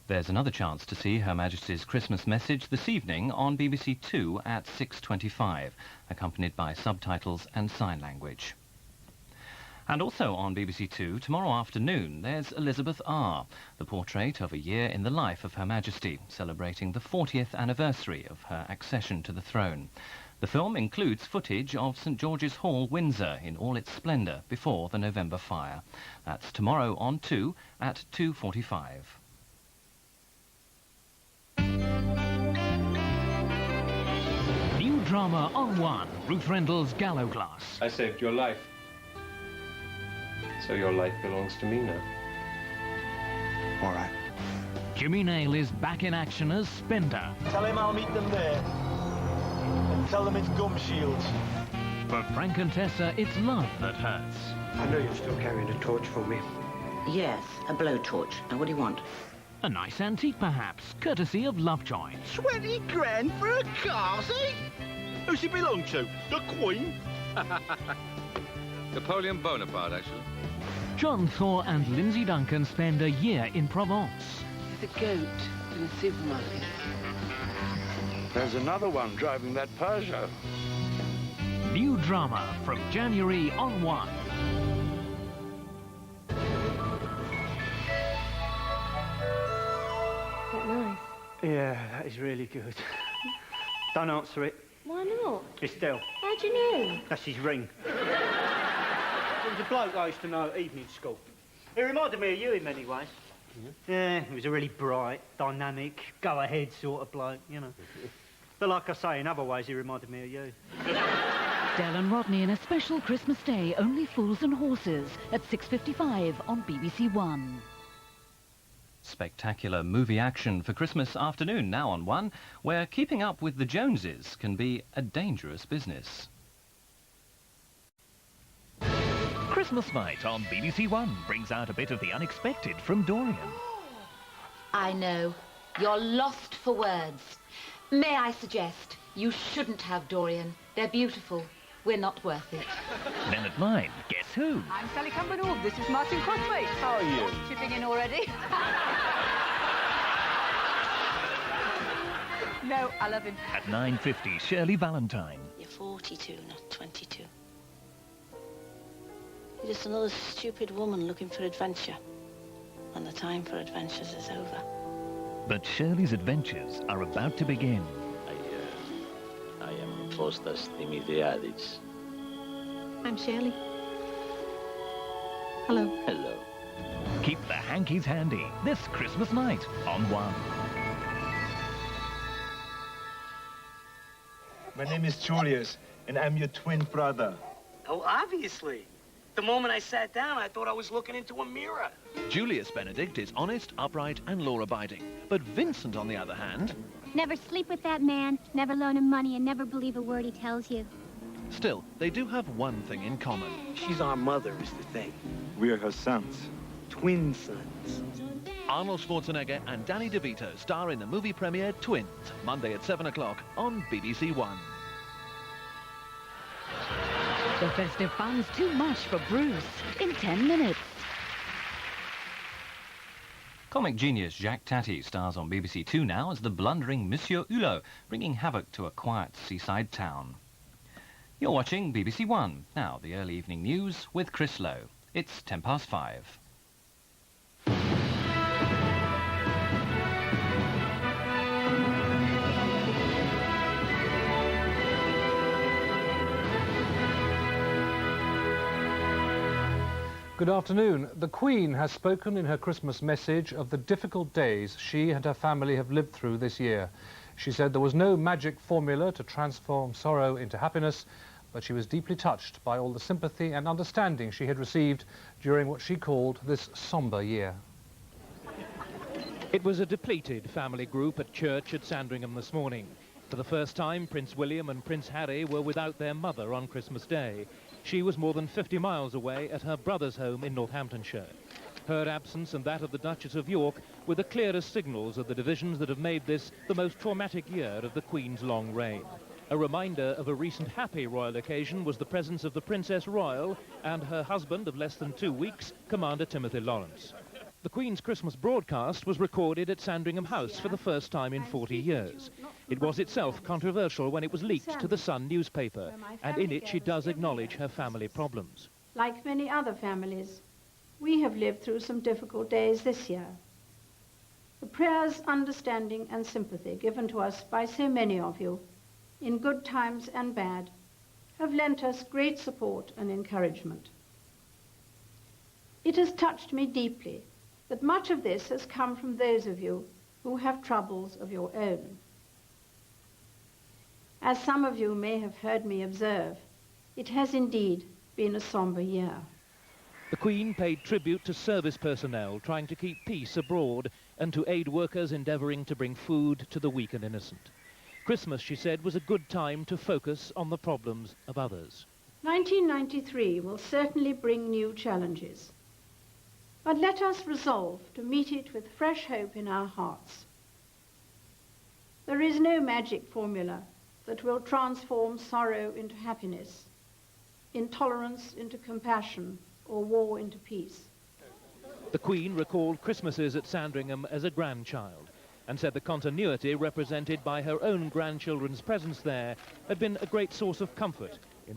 There's another chance to see Her Majesty's Christmas message this evening on BBC Two at 6:25, accompanied by subtitles and sign language. And also on BBC Two tomorrow afternoon, there's Elizabeth R, the portrait of a year in the life of Her Majesty, celebrating the 40th anniversary of her accession to the throne. The film includes footage of St George's Hall, Windsor, in all its splendour before the November fire. That's tomorrow on 2 at 2:45. New drama on 1, Ruth Rendell's Gallowglass. I saved your life. So your life belongs to me now. All right. Jimmy Nail is back in action as Spender. Tell him I'll meet them there. And tell them it's gum shields. For Frank and Tessa, it's love that hurts. I know you're still carrying a torch for me. Yes, a blowtorch. Now, what do you want? A nice antique, perhaps, courtesy of Lovejoy. 20 grand for a car seat? Who's she belong to? The Queen? Napoleon Bonaparte, actually. John Thaw and Lindsay Duncan spend a year in Provence. The goat in the supermarket. There's another one driving that Peugeot. New drama from January on 1. That nice? Yeah, that is really good. Don't answer it. Why not? Estelle. How do you know? That's his ring. It was a bloke I used to know at evening school. He reminded me of you in many ways. Yeah, he was a really bright, dynamic, go-ahead sort of bloke, you know. But like I say, in other ways, he reminded me of you. Del and Rodney in a special Christmas Day, Only Fools and Horses, at 6:55 on BBC One. Spectacular movie action for Christmas afternoon now on 1, where keeping up with the Joneses can be a dangerous business. Christmas night on BBC One brings out a bit of the unexpected from Dorian. I know. You're lost for words. May I suggest you shouldn't have Dorian. They're beautiful. We're not worth it. Then at 9, guess who? I'm Sally Cumbernauld. This is Martin Crosswaite. How are you? Chipping in already? No, I love him. At 9:50, Shirley Valentine. You're 42, not 22. You're just another stupid woman looking for adventure. And the time for adventures is over. But Shirley's adventures are about to begin. I am Faustus Dimitriadis. I'm Shirley. Hello. Hello. Keep the hankies handy this Christmas night on 1. My name is Julius, and I'm your twin brother. Oh, obviously. The moment I sat down, I thought I was looking into a mirror. Julius Benedict is honest, upright, and law-abiding. But Vincent, on the other hand... Never sleep with that man, never loan him money, and never believe a word he tells you. Still, they do have one thing in common. She's our mother, is the thing. We are her sons. Twin sons. Arnold Schwarzenegger and Danny DeVito star in the movie premiere Twins, Monday at 7 o'clock on BBC One. The festive fun's too much for Bruce in 10 minutes. Comic genius Jacques Tati stars on BBC Two now as the blundering Monsieur Hulot, bringing havoc to a quiet seaside town. You're watching BBC One. Now, the early evening news with Chris Lowe. It's 5:10. Good afternoon. The Queen has spoken in her Christmas message of the difficult days she and her family have lived through this year. She said there was no magic formula to transform sorrow into happiness, but she was deeply touched by all the sympathy and understanding she had received during what she called this sombre year. It was a depleted family group at church at Sandringham this morning. For the first time, Prince William and Prince Harry were without their mother on Christmas Day. She was more than 50 miles away at her brother's home in Northamptonshire. Her absence and that of the Duchess of York were the clearest signals of the divisions that have made this the most traumatic year of the Queen's long reign. A reminder of a recent happy royal occasion was the presence of the Princess Royal and her husband of less than 2 weeks, Commander Timothy Lawrence. The Queen's Christmas broadcast was recorded at Sandringham House for the first time in 40 years. It was itself controversial when it was leaked to the Sun newspaper, and in it she does acknowledge her family problems. Like many other families, we have lived through some difficult days this year. The prayers, understanding and sympathy given to us by so many of you, in good times and bad, have lent us great support and encouragement. It has touched me deeply that much of this has come from those of you who have troubles of your own. As some of you may have heard me observe, it has indeed been a sombre year. The Queen paid tribute to service personnel trying to keep peace abroad and to aid workers endeavouring to bring food to the weak and innocent. Christmas, she said, was a good time to focus on the problems of others. 1993 will certainly bring new challenges, but let us resolve to meet it with fresh hope in our hearts. There is no magic formula that will transform sorrow into happiness, intolerance into compassion, or war into peace. The Queen recalled Christmases at Sandringham as a grandchild and said the continuity represented by her own grandchildren's presence there had been a great source of comfort in